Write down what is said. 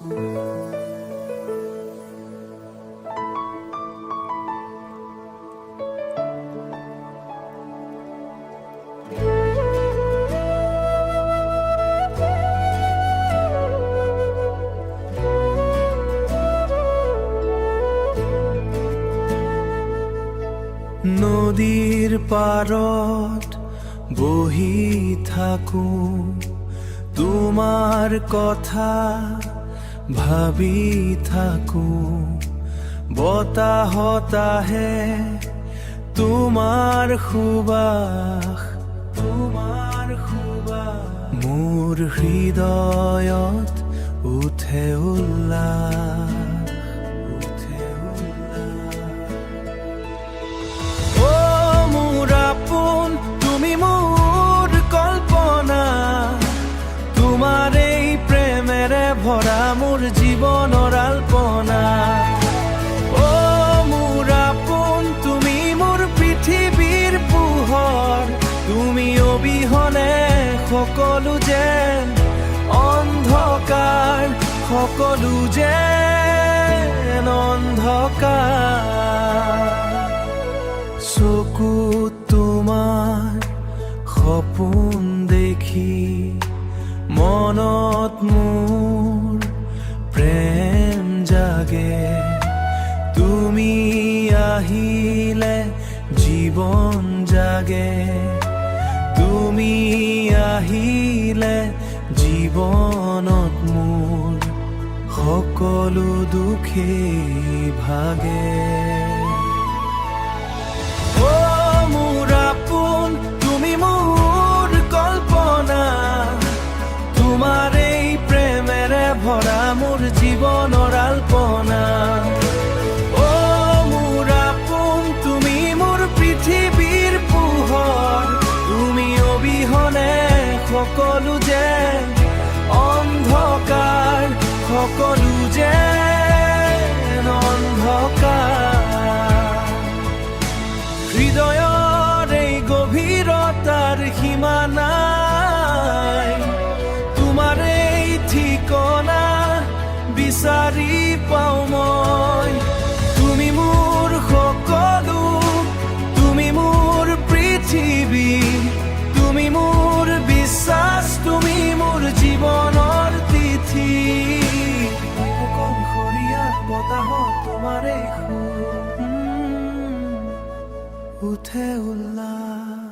নদীৰ পাৰত বহি থাকো, তোমাৰ কথা ভাবি থাকো। বতাহত আহে তোমাৰ সুবাস, তোমাৰ সুবাস। মোৰ হৃদয়ত উঠে উল্লাস। তুমি মোৰ কল্পনা, তোমাৰ এই প্ৰেমেৰে ভৰা মোৰ জীৱনৰ আল্পনা। অ মোৰ আপোন, তুমি মোৰ পৃথিৱীৰ পোহৰ, তুমি অবিহনে সকলো যেন অন্ধকাৰ, সকলো যেন অন্ধকাৰ। চকুত তোমাৰ সপোন দেখি, মনত মোৰ প্ৰেম জাগে। তুমি আহিলে জীৱন জাগে, তুমি আহিলে জীৱনত মোৰ সকলো দুখেই ভাগে। তোমাৰ এই প্ৰেমেৰে ভৰা মোৰ জীৱনৰ আল্পনা। অ মোৰ আপোন, তুমি মোৰ পৃথিৱীৰ পোহৰ, তুমি অবিহনে সকলো যেন অন্ধকাৰ, সকলো যেন অন্ধকাৰ। হৃদয়ৰ এই গভীৰতাৰ সীমা নাই, তোমাৰ এই ঠিকনা বিচাৰি পাওঁ মই। তুমি মোৰ সকলো, তুমি মোৰ পৃথিৱী, তুমি মোৰ বিশ্বাস, তুমি মোৰ জীৱনৰ তিথি। কণসৰীয়া বতাহত তোমাৰ এই সুৰ উঠে উল্লাস।